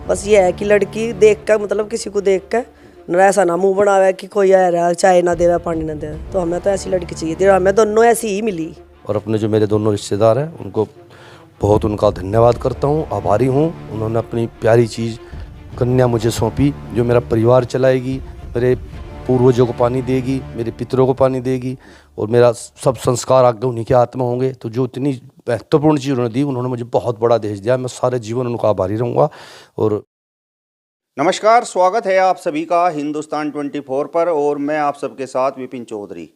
बस ये है कि लड़की देख कर मतलब किसी को देख कर न ऐसा ना मुंह बनावे कि कोई आ रहा चाय ना देवे पानी ना देवे। तो हमें तो ऐसी लड़की चाहिए थी, हमें दोनों ऐसी ही मिली। और अपने जो मेरे दोनों रिश्तेदार हैं उनको बहुत उनका धन्यवाद करता हूँ, आभारी हूँ। उन्होंने अपनी प्यारी चीज़ कन्या मुझे सौंपी जो मेरा परिवार चलाएगी, मेरे पूर्वजों को पानी देगी, मेरे पितरों को पानी देगी और मेरा सब संस्कार आगे उन्हीं के हाथ में होंगे। तो जो इतनी महत्वपूर्ण चीज़ उन्होंने दी, उन्होंने मुझे बहुत बड़ा दहेज दिया। मैं सारे जीवन उनका आभारी रहूँगा। और नमस्कार, स्वागत है आप सभी का हिंदुस्तान 24 पर और मैं आप सबके साथ विपिन चौधरी।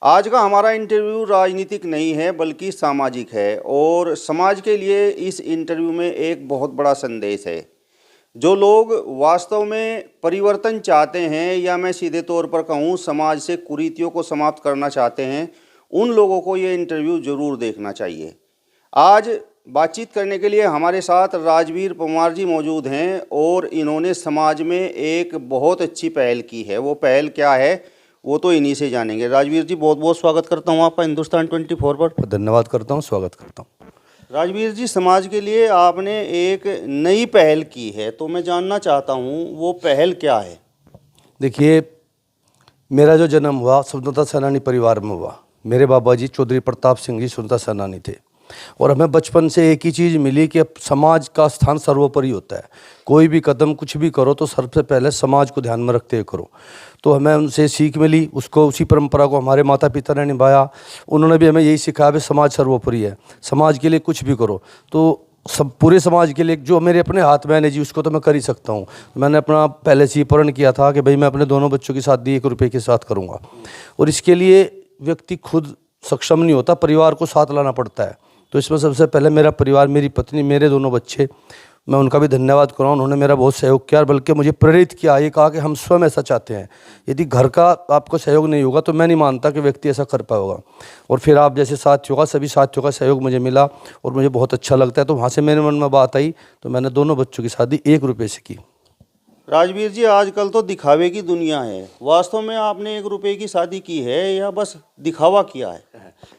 आज का हमारा इंटरव्यू राजनीतिक नहीं है बल्कि सामाजिक है और समाज के लिए इस इंटरव्यू में एक बहुत बड़ा संदेश है। जो लोग वास्तव में परिवर्तन चाहते हैं या मैं सीधे तौर पर कहूँ समाज से कुरीतियों को समाप्त करना चाहते हैं, उन लोगों को ये इंटरव्यू ज़रूर देखना चाहिए। आज बातचीत करने के लिए हमारे साथ राजवीर परमार जी मौजूद हैं और इन्होंने समाज में एक बहुत अच्छी पहल की है। वो पहल क्या है वो तो इन्हीं से जानेंगे। राजवीर जी, बहुत बहुत स्वागत करता हूँ आपका हिंदुस्तान 24 पर। धन्यवाद करता हूँ, स्वागत करता हूँ। राजवीर जी, समाज के लिए आपने एक नई पहल की है, तो मैं जानना चाहता हूँ वो पहल क्या है। देखिए, मेरा जो जन्म हुआ स्वतंत्रता सेनानी परिवार में हुआ। मेरे बाबा जी चौधरी प्रताप सिंह जी स्वतंत्रता सेनानी थे और हमें बचपन से एक ही चीज़ मिली कि अब समाज का स्थान सर्वोपरि होता है। कोई भी कदम कुछ भी करो तो सबसे पहले समाज को ध्यान में रखते हुए करो। तो हमें उनसे सीख मिली, उसको उसी परंपरा को हमारे माता पिता ने निभाया। उन्होंने भी हमें यही सिखाया कि समाज सर्वोपरि है, समाज के लिए कुछ भी करो। तो सब पूरे समाज के लिए जो मेरे अपने हाथ में है जी, उसको तो मैं कर ही सकता हूँ। मैंने अपना पहले से ही प्रण किया था कि भाई मैं अपने दोनों बच्चों की शादी 1 रुपये के साथ करूँगा। और इसके लिए व्यक्ति खुद सक्षम नहीं होता, परिवार को साथ लाना पड़ता है। तो इसमें सबसे पहले मेरा परिवार, मेरी पत्नी, मेरे दोनों बच्चे, मैं उनका भी धन्यवाद करूँ। उन्होंने मेरा बहुत सहयोग किया, बल्कि मुझे प्रेरित किया। ये कहा कि हम स्वयं ऐसा चाहते हैं, यदि घर का आपको सहयोग नहीं होगा तो मैं नहीं मानता कि व्यक्ति ऐसा कर पाएगा। और फिर आप जैसे साथियों का, सभी साथियों का सहयोग मुझे मिला और मुझे बहुत अच्छा लगता है। तो वहाँ से मेरे मन में बात आई, तो मैंने दोनों बच्चों की शादी 1 रुपये से की। राजवीर जी, आजकल तो दिखावे की दुनिया है। वास्तव में आपने 1 रुपये की शादी की है या बस दिखावा किया है?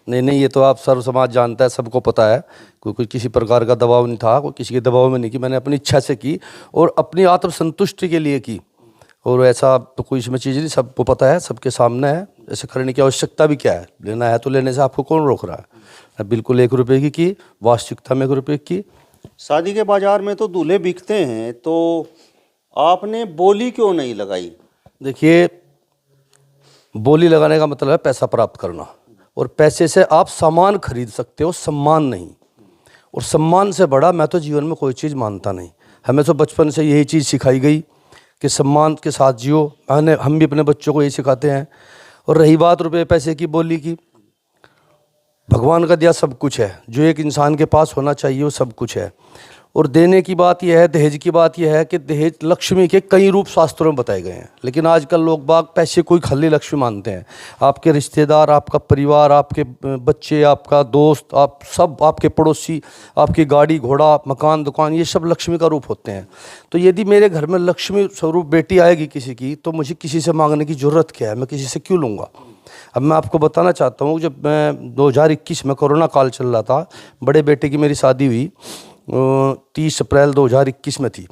नहीं, ये तो आप सर्व समाज जानता है, सबको पता है। कोई किसी प्रकार का दबाव नहीं था, कोई किसी के दबाव में नहीं की। मैंने अपनी इच्छा से की और अपनी आत्मसंतुष्टि के लिए की। और ऐसा तो कोई इसमें चीज़ नहीं, सबको पता है, सबके सामने है। ऐसे करने की आवश्यकता भी क्या है, लेना है तो लेने से आपको कौन रोक रहा है। मैं बिल्कुल 1 रुपये की वास्तविकता में 1 रुपये की। शादी के बाजार में तो दूल्हे बिकते हैं, तो आपने बोली क्यों नहीं लगाई? देखिए, बोली लगाने का मतलब है पैसा प्राप्त करना, और पैसे से आप सामान खरीद सकते हो, सम्मान नहीं। और सम्मान से बड़ा मैं तो जीवन में कोई चीज़ मानता नहीं। हमें तो बचपन से यही चीज़ सिखाई गई कि सम्मान के साथ जियो। हम भी अपने बच्चों को यही सिखाते हैं। और रही बात रुपये पैसे की, बोली की, भगवान का दिया सब कुछ है। जो एक इंसान के पास होना चाहिए वो सब कुछ है। और देने की बात यह है, दहेज की बात यह है कि दहेज लक्ष्मी के कई रूप शास्त्रों में बताए गए हैं। लेकिन आजकल लोग बाग पैसे को ही खाली लक्ष्मी मानते हैं। आपके रिश्तेदार, आपका परिवार, आपके बच्चे, आपका दोस्त, आप सब, आपके पड़ोसी, आपकी गाड़ी घोड़ा, मकान दुकान, ये सब लक्ष्मी का रूप होते हैं। तो यदि मेरे घर में लक्ष्मी स्वरूप बेटी आएगी किसी की, तो मुझे किसी से मांगने की ज़रूरत क्या है, मैं किसी से क्यों लूँगा। अब मैं आपको बताना चाहता हूँ, जब मैं 2021 में कोरोना काल चल रहा था, बड़े बेटे की मेरी शादी हुई 30 अप्रैल 2021 में थी।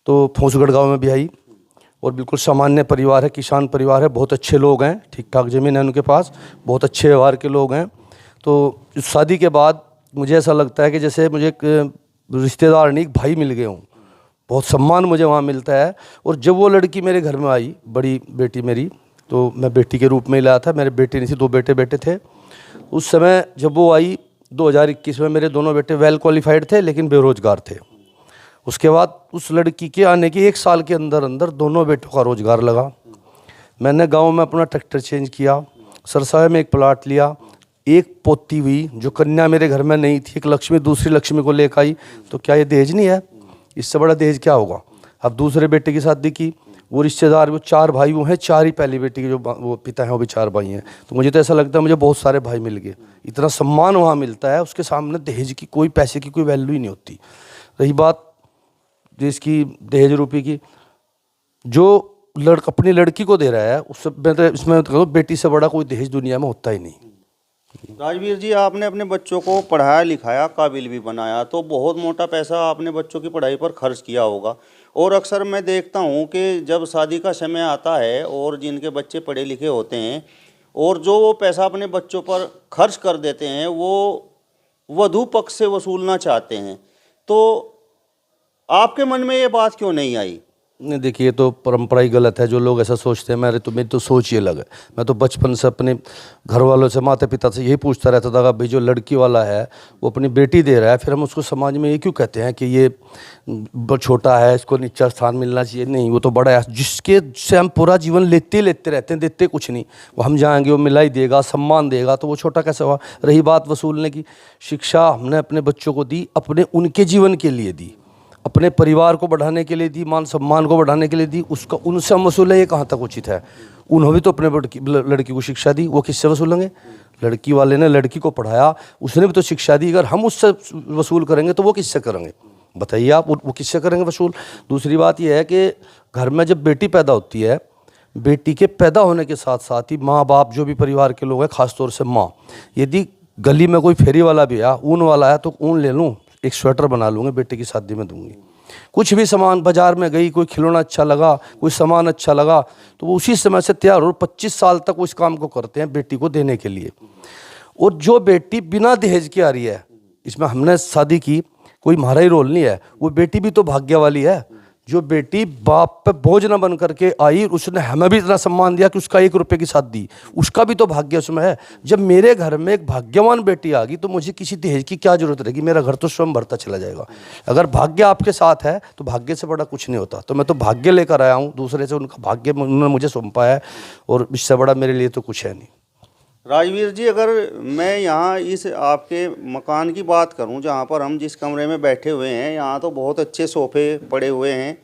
तो फौसगढ़ गांव में भी आई और बिल्कुल सामान्य परिवार है, किसान परिवार है, बहुत अच्छे लोग हैं, ठीक ठाक ज़मीन है उनके पास, बहुत अच्छे व्यवहार के लोग हैं। तो इस शादी के बाद मुझे ऐसा लगता है कि जैसे मुझे एक रिश्तेदार नहीं, एक भाई मिल गए हूँ। बहुत सम्मान मुझे वहाँ मिलता है। और जब वो लड़की मेरे घर में आई, बड़ी बेटी मेरी, तो मैं बेटी के रूप में ही लाया था। मेरे बेटे नहीं थे, 2 बेटे थे। उस समय जब वो आई 2021 में, मेरे दोनों बेटे वेल क्वालिफाइड थे लेकिन बेरोजगार थे। उसके बाद उस लड़की के आने के 1 साल के अंदर अंदर दोनों बेटों का रोजगार लगा। मैंने गांव में अपना ट्रैक्टर चेंज किया, सरसाए में एक प्लाट लिया, एक पोती हुई जो कन्या मेरे घर में नहीं थी, एक लक्ष्मी दूसरी लक्ष्मी को लेकर आई। तो क्या ये दहेज नहीं है? इससे बड़ा दहेज क्या होगा। अब दूसरे बेटे की शादी की, वो रिश्तेदार, वो 4 भाई वो हैं, 4 ही पहली बेटी के जो वो पिता हैं वो भी 4 भाई हैं। तो मुझे तो ऐसा लगता है मुझे बहुत सारे भाई मिल गए। इतना सम्मान वहाँ मिलता है, उसके सामने दहेज की, कोई पैसे की कोई वैल्यू ही नहीं होती। रही बात जिसकी दहेज रुपये की, जो अपनी लड़की को दे रहा है, उससे मैं तो इसमें तो बेटी से बड़ा कोई दहेज दुनिया में होता ही नहीं। राजवीर जी, आपने अपने बच्चों को पढ़ाया लिखाया, काबिल भी बनाया, तो बहुत मोटा पैसा आपने बच्चों की पढ़ाई पर खर्च किया होगा। और अक्सर मैं देखता हूँ कि जब शादी का समय आता है और जिनके बच्चे पढ़े लिखे होते हैं और जो वो पैसा अपने बच्चों पर खर्च कर देते हैं, वो वधू पक्ष से वसूलना चाहते हैं, तो आपके मन में ये बात क्यों नहीं आई? नहीं, देखिए, ये तो परंपरा ही गलत है। जो लोग ऐसा सोचते हैं, मेरी तो सोच ही अलग है। मैं तो बचपन से अपने घर वालों से, माता पिता से यही पूछता रहता था कि भाई जो लड़की वाला है वो अपनी बेटी दे रहा है, फिर हम उसको समाज में ये क्यों कहते हैं कि ये छोटा है, इसको नीचा स्थान मिलना चाहिए? नहीं, वो तो बड़ा है, जिसके से हम पूरा जीवन लेते रहते हैं, देते कुछ नहीं। वो हम जाएंगे, वो मिला ही देगा, सम्मान देगा, तो वो छोटा कैसे हुआ? रही बात वसूलने की, शिक्षा हमने अपने बच्चों को दी, अपने उनके जीवन के लिए दी, अपने परिवार को बढ़ाने के लिए दी, मान सम्मान को बढ़ाने के लिए दी। उसका उनसे हम वसूलें, ये कहाँ तक उचित है? उन्होंने भी तो अपने लड़की को शिक्षा दी, वो किससे वसूलेंगे? लड़की वाले ने लड़की को पढ़ाया, उसने भी तो शिक्षा दी। अगर हम उससे वसूल करेंगे तो वो किससे करेंगे? बताइए आप, वो किससे करेंगे वसूल? दूसरी बात यह है कि घर में जब बेटी पैदा होती है, बेटी के पैदा होने के साथ साथ ही माँ बाप, जो भी परिवार के लोग हैं, खासतौर से माँ, यदि गली में कोई फेरी वाला भी है, ऊन वाला है, तो ऊन ले लूँ, एक स्वेटर बना लूँगी, बेटे की शादी में दूंगी। कुछ भी सामान, बाजार में गई, कोई खिलौना अच्छा लगा, कोई सामान अच्छा लगा, तो वो उसी समय से तैयार हो, 25 साल तक वो इस काम को करते हैं बेटी को देने के लिए। और जो बेटी बिना दहेज की आ रही है, इसमें हमने शादी की, कोई हमारा ही रोल नहीं है, वो बेटी भी तो भाग्य वाली है। जो बेटी बाप पे बोझ न बन करके आई, उसने हमें भी इतना सम्मान दिया कि उसका 1 रुपये की साथ दी, उसका भी तो भाग्य उसमें है। जब मेरे घर में एक भाग्यवान बेटी आ गई, तो मुझे किसी दहेज की क्या जरूरत रहेगी? मेरा घर तो स्वयं भरता चला जाएगा। अगर भाग्य आपके साथ है तो भाग्य से बड़ा कुछ नहीं होता। तो मैं तो भाग्य लेकर आया हूँ दूसरे से, उनका भाग्य उन्होंने मुझे सौंपा है, और इससे बड़ा मेरे लिए तो कुछ है नहीं। राजवीर जी, अगर मैं यहाँ इस आपके मकान की बात करूँ, जहाँ पर हम जिस कमरे में बैठे हुए हैं, यहाँ तो बहुत अच्छे सोफ़े पड़े हुए हैं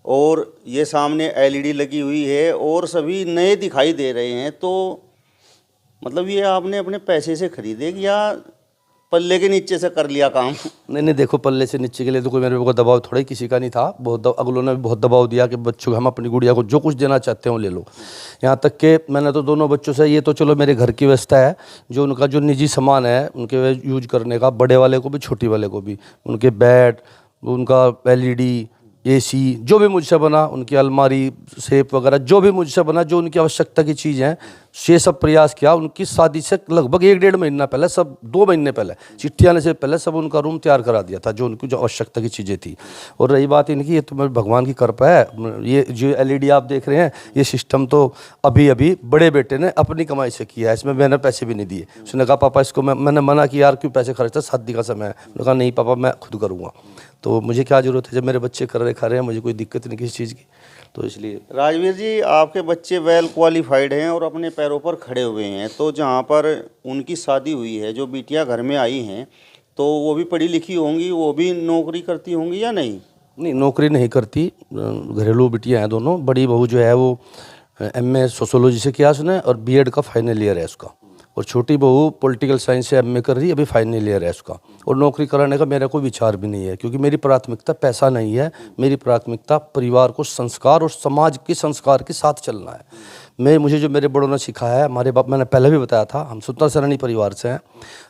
और ये सामने एलईडी लगी हुई है और सभी नए दिखाई दे रहे हैं, तो मतलब ये आपने अपने पैसे से खरीदे कि या पल्ले के नीचे से कर लिया काम? नहीं, देखो, पल्ले से नीचे के लिए तो कोई मेरे को दबाव थोड़ा ही किसी का नहीं था। बहुत अगलों ने भी बहुत दबाव दिया कि बच्चों, हम अपनी गुड़िया को जो कुछ देना चाहते हो ले लो। यहाँ तक कि मैंने तो दोनों बच्चों से, ये तो चलो मेरे घर की व्यवस्था है, जो उनका जो निजी सामान है उनके यूज करने का, बड़े वाले को भी छोटी वाले को भी, उनके बेड, उनका एलईडी, एसी, जो भी मुझसे बना, उनकी अलमारी, सेफ वगैरह, जो भी मुझसे बना, जो उनकी आवश्यकता की चीज़ हैं, ये सब प्रयास किया। उनकी शादी से लगभग 1-1.5 महीना पहले, सब 2 महीने पहले, चिट्ठी आने से पहले सब उनका रूम तैयार करा दिया था, जो उनकी जो आवश्यकता की चीज़ें थी। और रही बात इनकी, ये तो मेरे भगवान की कृपा है। ये जो एलईडी आप देख रहे हैं, ये सिस्टम तो अभी बड़े बेटे ने अपनी कमाई से किया है, इसमें मैंने पैसे भी नहीं दिए। उसने कहा पापा इसको, मैंने मना किया, यार क्यों पैसे खर्चता, शादी का समय है। उन्होंने कहा नहीं पापा, मैं खुद करूँगा, तो मुझे क्या ज़रूरत है, जब मेरे बच्चे कर रहे खा रहे हैं, मुझे कोई दिक्कत नहीं किसी चीज़ की, तो इसलिए। राजवीर जी, आपके बच्चे वेल क्वालिफाइड हैं और अपने पैरों पर खड़े हुए हैं, तो जहाँ पर उनकी शादी हुई है, जो बिटियाँ घर में आई हैं, तो वो भी पढ़ी लिखी होंगी, वो भी नौकरी करती होंगी या नहीं? नहीं, नौकरी नहीं करती, घरेलू बिटियाँ हैं दोनों। बड़ी बहू जो है वो MA सोशोलॉजी से किया उसने, और B.Ed का फाइनल ईयर है उसका। और छोटी बहू पॉलिटिकल साइंस से MA कर रही है, अभी फाइनल ईयर है उसका। और नौकरी कराने का मेरा कोई विचार भी नहीं है, क्योंकि मेरी प्राथमिकता पैसा नहीं है, मेरी प्राथमिकता परिवार को संस्कार और समाज के संस्कार के साथ चलना है। मुझे जो मेरे बड़ों ने सिखाया है, मैंने पहले भी बताया था, हम सुल्तान सरानी परिवार से हैं।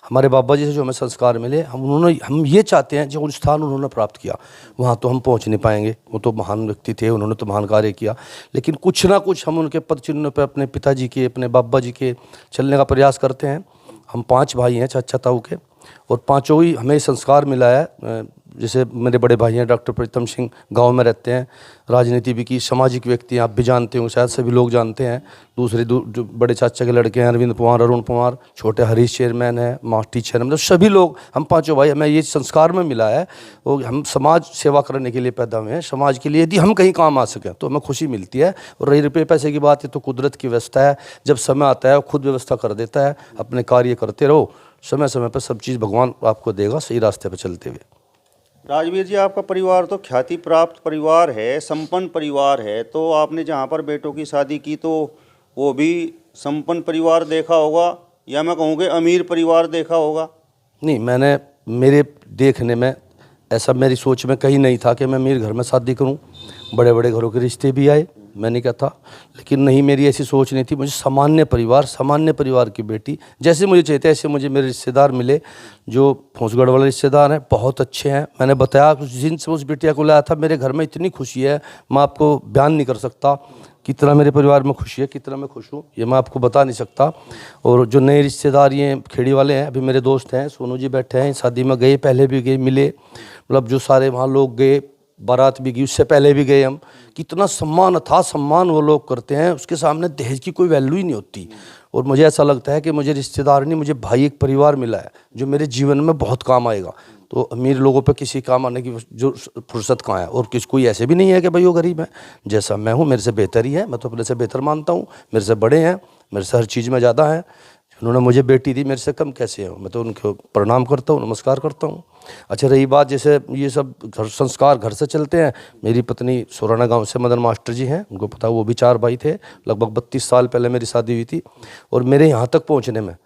हमारे बाबा जी से जो हमें संस्कार मिले, हम ये चाहते हैं, जो उन स्थान उन्होंने प्राप्त किया, वहाँ तो हम पहुँच नहीं पाएंगे। वो तो महान व्यक्ति थे, उन्होंने तो महान कार्य किया, लेकिन कुछ ना कुछ हम उनके पद चिन्हों पर, अपने पिताजी के, अपने बाबा जी के चलने का प्रयास करते हैं। हम 5 भाई हैं चाचा ताऊ के, और पाँचों ही हमें संस्कार मिला है। जैसे मेरे बड़े भाई हैं डॉक्टर प्रीतम सिंह, गांव में रहते हैं, राजनीति भी की, सामाजिक व्यक्ति हैं, आप भी जानते हो, शायद सभी लोग जानते हैं। दूसरे जो बड़े चाचा के लड़के हैं, अरविंद पवार, अरुण पवार, छोटे हरीश चेयरमैन है, माँ टीचर, मतलब सभी लोग, हम 5 भाई, हमें ये संस्कार में मिला है। और हम समाज सेवा करने के लिए पैदा हुए हैं, समाज के लिए यदि हम कहीं काम आ सकें तो हमें खुशी मिलती है। और रही रुपये पैसे की बात है, तो कुदरत की व्यवस्था है, जब समय आता है खुद व्यवस्था कर देता है। अपने कार्य करते रहो, समय समय पर सब चीज़ भगवान आपको देगा, सही रास्ते पर चलते हुए। राजवीर जी, आपका परिवार तो ख्याति प्राप्त परिवार है, संपन्न परिवार है, तो आपने जहाँ पर बेटों की शादी की, तो वो भी संपन्न परिवार देखा होगा, या मैं कहूँ कि अमीर परिवार देखा होगा? नहीं, मैंने, मेरे देखने में ऐसा, मेरी सोच में कहीं नहीं था कि मैं अमीर घर में शादी करूं। बड़े बड़े घरों के रिश्ते भी आए, मैं नहीं कहता, लेकिन नहीं, मेरी ऐसी सोच नहीं थी। मुझे सामान्य परिवार की बेटी जैसे मुझे चाहिए थे, ऐसे मुझे मेरे रिश्तेदार मिले जो फौजगढ़ वाले रिश्तेदार हैं, बहुत अच्छे हैं। मैंने बताया उस दिन से उस बिटिया को लाया था, मेरे घर में इतनी खुशी है मैं आपको बयान नहीं कर सकता। कितना मेरे परिवार में खुशी है, कितना मैं खुश हूँ, ये मैं आपको बता नहीं सकता। और जो नए रिश्तेदार ये खेड़ी वाले हैं, अभी मेरे दोस्त हैं, सोनू जी बैठे हैं, शादी में गए, पहले भी गए, मिले, मतलब जो सारे वहाँ लोग गए, बारात भी गई, उससे पहले भी गए हम। कितना सम्मान था, सम्मान वो लोग करते हैं, उसके सामने दहेज की कोई वैल्यू ही नहीं होती। और मुझे ऐसा लगता है कि मुझे रिश्तेदार नहीं, मुझे भाई, एक परिवार मिला है जो मेरे जीवन में बहुत काम आएगा। तो अमीर लोगों पे किसी काम आने की जो फुर्सत कहाँ है। और कोई ऐसे भी नहीं है कि भाई वो गरीब है, जैसा मैं हूँ मेरे से बेहतर ही है, मैं तो अपने से बेहतर मानता हूँ। मेरे से बड़े हैं, मेरे से हर चीज़ में ज़्यादा है, उन्होंने मुझे बेटी दी, मेरे से कम कैसे हो। मैं तो उनको प्रणाम करता हूँ, नमस्कार करता हूँ। अच्छा, रही बात जैसे ये सब संस्कार घर से चलते हैं। मेरी पत्नी सोराना गांव से मदन मास्टर जी हैं, उनको पता, वो भी 4 भाई थे। लगभग 32 साल पहले मेरी शादी हुई थी। और मेरे यहाँ तक पहुँचने में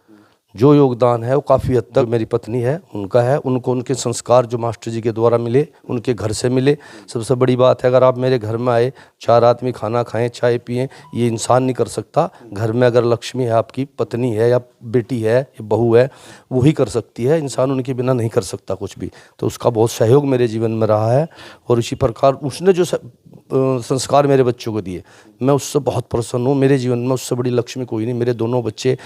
जो योगदान है वो काफ़ी हद तक मेरी पत्नी है, उनका है। उनको उनके संस्कार जो मास्टर जी के द्वारा मिले, उनके घर से मिले। सबसे बड़ी बात है, अगर आप मेरे घर में आए, 4 आदमी खाना खाएं, चाय पिएं, ये इंसान नहीं कर सकता। घर में अगर लक्ष्मी है, आपकी पत्नी है या बेटी है या बहू है, वही कर सकती है। इंसान उनके बिना नहीं कर सकता कुछ भी। तो उसका बहुत सहयोग मेरे जीवन में रहा है। और इसी प्रकार उसने जो संस्कार मेरे बच्चों को दिए, मैं उससे बहुत प्रसन्न हूँ। मेरे जीवन में उससे बड़ी लक्ष्मी कोई नहीं। मेरे दोनों बच्चे,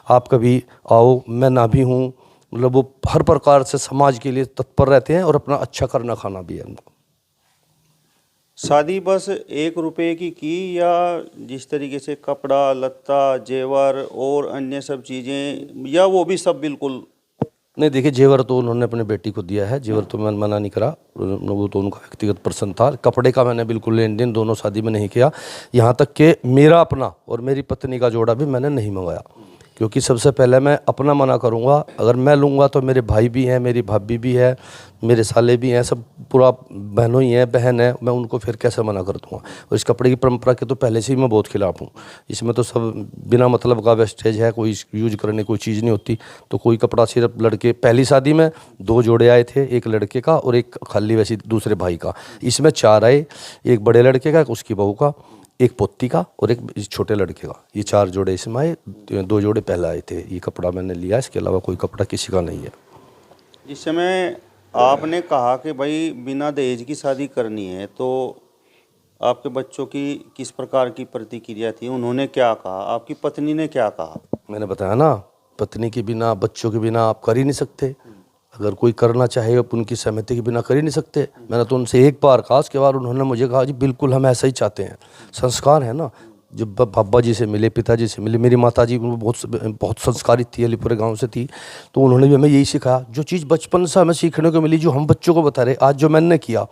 आप कभी आओ, मैं ना भी हूँ, मतलब वो हर प्रकार से समाज के लिए तत्पर रहते हैं और अपना अच्छा करना खाना भी है उनको। शादी बस 1 रुपए की या जिस तरीके से कपड़ा लत्ता जेवर और अन्य सब चीज़ें, या वो भी सब बिल्कुल नहीं? देखिए, जेवर तो उन्होंने अपने बेटी को दिया है, जेवर तो मैं मना नहीं करा, वो तो उनका व्यक्तिगत प्रसन्न था। कपड़े का मैंने बिल्कुल लेन देन दोनों शादी में नहीं किया। यहाँ तक कि मेरा अपना और मेरी पत्नी का जोड़ा भी मैंने नहीं मंगाया, क्योंकि सबसे पहले मैं अपना मना करूँगा। अगर मैं लूँगा तो मेरे भाई भी हैं, मेरी भाभी भी है, मेरे साले भी हैं, सब पूरा बहनों ही हैं, बहन है, मैं उनको फिर कैसे मना कर दूँगा। और इस कपड़े की परंपरा के तो पहले से ही मैं बहुत खिलाफ हूँ। इसमें तो सब बिना मतलब का वेस्टेज है, कोई यूज करने कोई चीज़ नहीं होती। तो कोई कपड़ा सिर्फ लड़के, पहली शादी में 2 जोड़े आए थे, एक लड़के का और एक खाली वैसी दूसरे भाई का। इसमें 4 आए, एक बड़े लड़के का, एक उसकी बहू का, एक पोती का और एक छोटे लड़के का। ये 4 जोड़े इसमें आए, 2 जोड़े पहले आए थे। ये कपड़ा मैंने लिया, इसके अलावा कोई कपड़ा किसी का नहीं है। जिस समय आपने कहा कि भाई बिना दहेज की शादी करनी है, तो आपके बच्चों की किस प्रकार की प्रतिक्रिया थी? उन्होंने क्या कहा? आपकी पत्नी ने क्या कहा? मैंने बताया ना, पत्नी के बिना, बच्चों के बिना आप कर ही नहीं सकते। अगर कोई करना चाहे आप उनकी सहमति के बिना कर ही नहीं सकते। मैंने तो उनसे एक बार कहा, उसके बाद उन्होंने मुझे कहा जी बिल्कुल हम ऐसा ही चाहते हैं। संस्कार है ना, जब बाबा जी से मिले, पिताजी से मिले, मेरी माता जी बहुत संस्कारित थी, अलीपुर गांव से थी, तो उन्होंने भी हमें यही सिखाया। जो चीज़ बचपन से हमें सीखने को मिली, जो हम बच्चों को बता रहे, आज जो मैंने किया,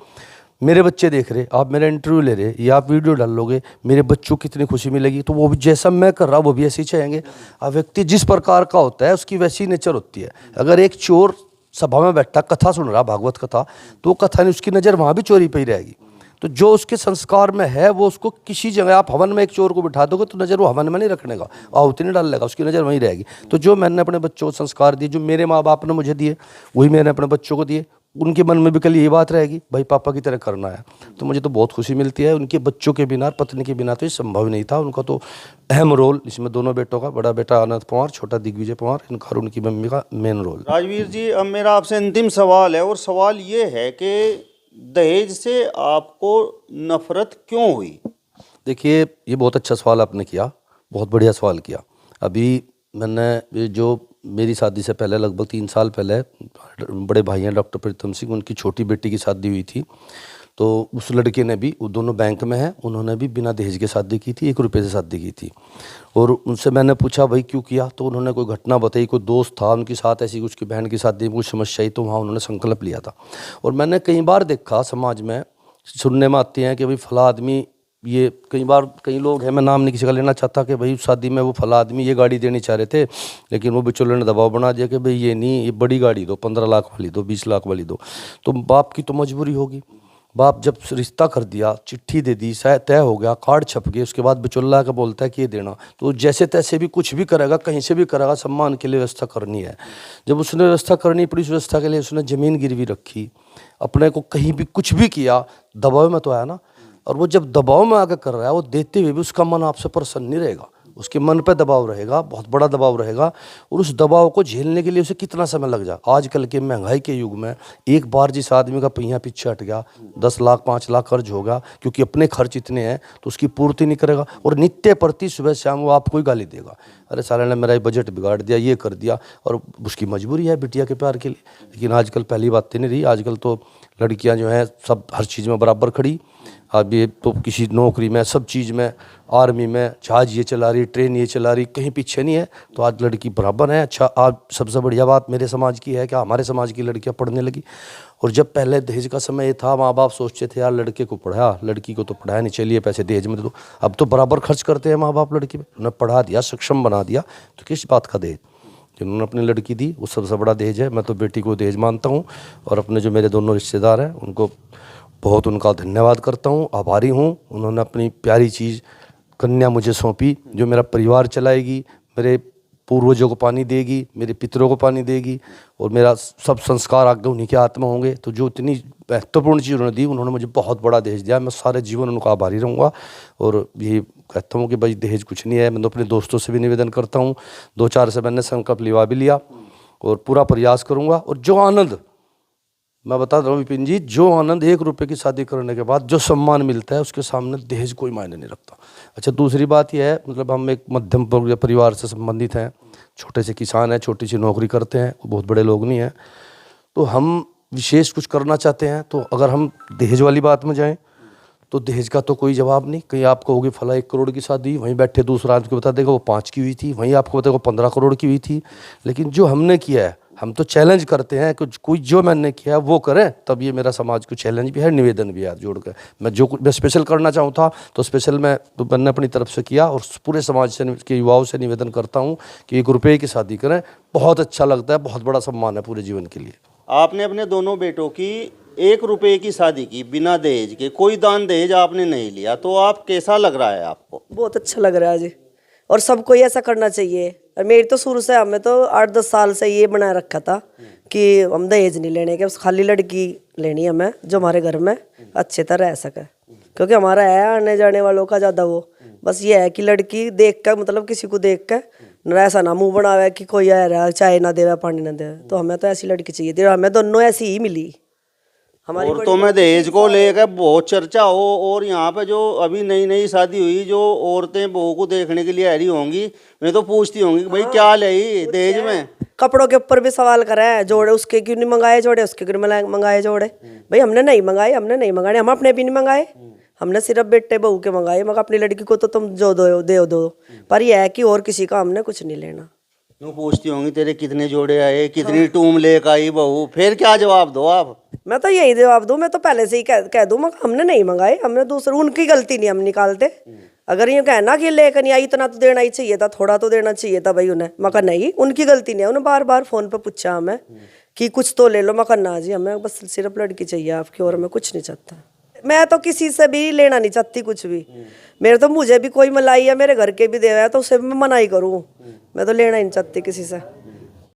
मेरे बच्चे देख रहे, आप मेरा इंटरव्यू ले रहे या आप वीडियो डाल लोगे, मेरे बच्चों को कितनी खुशी मिलेगी। तो वो भी जैसा मैं कर रहा वो भी ऐसे ही चाहेंगे। अब व्यक्ति जिस प्रकार का होता है उसकी वैसी नेचर होती है। अगर एक चोर सभा में बैठा कथा सुन रहा, भागवत कथा, तो कथा नहीं, उसकी नज़र वहाँ भी चोरी पे ही रहेगी। तो जो उसके संस्कार में है वो उसको किसी जगह, आप हवन में एक चोर को बिठा दोगे तो नज़र वो हवन में नहीं रखने का, आहुति नहीं डाल लेगा, उसकी नज़र वहीं रहेगी। तो जो मैंने अपने बच्चों को संस्कार दिए, जो मेरे माँ बाप ने मुझे दिए, वही मैंने अपने बच्चों को दिए। उनके मन में भी कल यही बात रहेगी, भाई पापा की तरह करना है। तो मुझे तो बहुत खुशी मिलती है। उनके बच्चों के बिना, पत्नी के बिना तो ये संभव नहीं था। उनका तो अहम रोल इसमें, दोनों बेटों का, बड़ा बेटा आनंद पवार, छोटा दिग्विजय पवार, इनका और उनकी मम्मी का मेन रोल। राजवीर जी, अब मेरा आपसे अंतिम सवाल है, और सवाल ये है कि दहेज से आपको नफरत क्यों हुई? देखिए, ये बहुत अच्छा सवाल आपने किया, बहुत बढ़िया सवाल किया। अभी मैंने जो मेरी शादी से पहले, लगभग 3 साल पहले, बड़े भाई हैं डॉक्टर प्रीतम सिंह, उनकी छोटी बेटी की शादी हुई थी। तो उस लड़के ने भी, वो दोनों बैंक में हैं, उन्होंने भी बिना दहेज के शादी की थी, 1 रुपये से शादी की थी। और उनसे मैंने पूछा भाई क्यों किया, तो उन्होंने कोई घटना बताई, कोई दोस्त था उनके साथ ऐसी, उसकी बहन की शादी में कुछ समस्या आई, तो वहाँ उन्होंने संकल्प लिया था। और मैंने कई बार देखा समाज में, सुनने में आते हैं कि भाई फला आदमी, ये कई बार कई लोग हैं, मैं नाम नहीं किसी का लेना चाहता, कि भाई शादी में वो फला आदमी ये गाड़ी देनी चाह रहे थे, लेकिन वो बिचौले ने दबाव बना दिया कि भाई ये नहीं, ये बड़ी गाड़ी दो, 15 लाख वाली दो, 20 लाख वाली दो। तो बाप की तो मजबूरी होगी। बाप जब रिश्ता कर दिया, चिट्ठी दे दी, शायद तय हो गया, कार्ड छप गए, उसके बाद बिचौला का बोलता है कि ये देना, तो जैसे तैसे भी कुछ भी करेगा, कहीं से भी करेगा, सम्मान के लिए व्यवस्था करनी है। जब उसने व्यवस्था करनी पड़ी, उस व्यवस्था के लिए उसने ज़मीन गिरवी रखी, अपने को कहीं भी कुछ भी किया, दबाव में तो आया ना। और वो जब दबाव में आकर कर रहा है, वो देते हुए भी उसका मन आपसे प्रसन्न नहीं रहेगा, उसके मन पे दबाव रहेगा, बहुत बड़ा दबाव रहेगा। और उस दबाव को झेलने के लिए उसे कितना समय लग जाए। आजकल के महंगाई के युग में एक बार जिस आदमी का पहिया पीछे हट गया, 10 लाख 5 लाख खर्च होगा, क्योंकि अपने खर्च इतने हैं तो उसकी पूर्ति नहीं करेगा। और नित्य प्रति सुबह शाम वो आपको ही गाली देगा, अरे साले ने मेरा बजट बिगाड़ दिया, ये कर दिया। और उसकी मजबूरी है बिटिया के प्यार के लिए। लेकिन आजकल पहली बात नहीं रही, आजकल तो लड़कियां जो हैं सब हर चीज़ में बराबर खड़ी। अब ये तो किसी नौकरी में, सब चीज़ में, आर्मी में, जहाज ये चला रही, ट्रेन ये चला रही, कहीं पीछे नहीं है। तो आज लड़की बराबर है। अच्छा, आज सबसे बढ़िया बात मेरे समाज की है कि हमारे समाज की लड़कियां पढ़ने लगी। और जब पहले दहेज का समय ये था, माँ बाप सोचते थे यार लड़के को पढ़ाया, लड़की को तो पढ़ाया नहीं, चलिए पैसे दहेज में दे दो। अब तो बराबर खर्च करते हैं माँ बाप लड़की में, उन्हें पढ़ा दिया, सक्षम बना दिया, तो किस बात का दहेज। जिन्होंने अपनी लड़की दी वो सबसे बड़ा दहेज है। मैं तो बेटी को दहेज मानता हूँ। और अपने जो मेरे दोनों रिश्तेदार हैं उनको बहुत उनका धन्यवाद करता हूँ, आभारी हूँ। उन्होंने अपनी प्यारी चीज़ कन्या मुझे सौंपी, जो मेरा परिवार चलाएगी, मेरे पूर्वजों को पानी देगी, मेरे पितरों को पानी देगी, और मेरा सब संस्कार आगे उन्हीं के हाथ में होंगे। तो जो इतनी महत्वपूर्ण चीज़ उन्होंने दी, उन्होंने मुझे बहुत बड़ा दहेज दिया। मैं सारे जीवन उनका आभारी रहूँगा। और ये कहता हूँ कि भाई दहेज कुछ नहीं है। मैं तो अपने दोस्तों से भी निवेदन करता हूँ, 2-4 से मैंने संकल्प लिवा भी लिया और पूरा प्रयास करूँगा। और जो आनंद मैं बता रहा हूँ विपिन जी, जो आनंद 1 रुपये की शादी करने के बाद जो सम्मान मिलता है, उसके सामने दहेज कोई मायने नहीं रखता। अच्छा, दूसरी बात यह है, मतलब हम एक मध्यम वर्ग परिवार से संबंधित हैं, छोटे से किसान हैं, छोटी सी नौकरी करते हैं, बहुत बड़े लोग नहीं हैं। तो हम विशेष कुछ करना चाहते हैं, तो अगर हम दहेज वाली बात में जाएँ तो दहेज का तो कोई जवाब नहीं। कहीं आप कहोगे फला 1 करोड़ की शादी, वहीं बैठे दूसरा आदमी को बता देगा वो 5 की हुई थी, वहीं आपको बताएगा 15 करोड़ की हुई थी। लेकिन जो हमने किया है, हम तो चैलेंज करते हैं कि कोई जो मैंने किया है वो करें। तब ये मेरा समाज को चैलेंज भी है, निवेदन भी है जोड़ कर। मैं जो कुछ मैं स्पेशल करना चाहूँ था तो स्पेशल मैंने अपनी तरफ से किया। और पूरे समाज से के युवाओं से निवेदन करता हूँ कि 1 रुपये की शादी करें, बहुत अच्छा लगता है, बहुत बड़ा सम्मान है पूरे जीवन के लिए। आपने अपने दोनों बेटों की 1 रुपये की शादी की बिना दहेज के, कोई दान दहेज आपने नहीं लिया, तो आप कैसा लग रहा है आपको? बहुत अच्छा लग रहा है जी। और सबको ऐसा करना चाहिए। और मेरी तो शुरू से, हमें तो 8-10 साल से ये बना रखा था कि हम दहेज नहीं लेने के, खाली लड़की लेनी है हमें जो हमारे घर में अच्छे तरह रह सके। क्योंकि हमारा है आने जाने वालों का ज़्यादा वो, बस ये है कि लड़की देख कर, मतलब किसी को देख कर ऐसा ना मुंह बनावे कि कोई आ रहा चाय ना देवे पानी ना देवे। तो हमें तो ऐसी लड़की चाहिए थी, हमें दोनों ऐसी ही मिली। हमारी औरतों में दहेज को लेकर बहुत चर्चा हो, और यहाँ पे जो अभी नई नई शादी हुई, जो औरतें बहू को देखने के लिए आ रही होंगी, मैं तो पूछती होंगी कि भाई क्या ले दहेज में। कपड़ों के ऊपर भी सवाल करा है, जोड़े उसके क्यों नहीं मंगाए, जोड़े उसके क्यों नहीं मंगाए जोड़े। भाई हमने नहीं मंगाए, हमने नहीं मंगाए, हम अपने भी नहीं मंगाए, हमने सिर्फ बेटे बहू के मंगाए। मगर अपनी लड़की को तो तुम जो दो। पर यह है कि और किसी का हमने कुछ नहीं लेना। यूँ पूछती होंगी तेरे कितने जोड़े आए, कितनी टूम लेकर आई बहू, फिर क्या जवाब दो आप? मैं तो यही जवाब दूं, मैं तो पहले से ही कह दूं, मगर हमने नहीं मंगाए, हमने दूसरे, उनकी गलती नहीं हम निकालते। अगर यूँ कहना कि लेकर नहीं आई, इतना तो देना ही चाहिए था, थोड़ा तो देना चाहिए था भाई उन्हें, मगर नहीं, उनकी गलती नहीं है। उन्हें बार बार फोन पे पूछा हमें कि कुछ तो ले लो, मगर ना जी, हमें बस सिर्फ लड़की चाहिए आपकी, और हमें कुछ नहीं चाहता। मैं तो किसी से भी लेना नहीं चाहती कुछ भी। मेरे तो मुझे भी कोई मलाई है, मेरे घर के भी देवा है, तो उसे भी मैं मना ही करूँ। मैं तो लेना ही नहीं चाहती किसी से।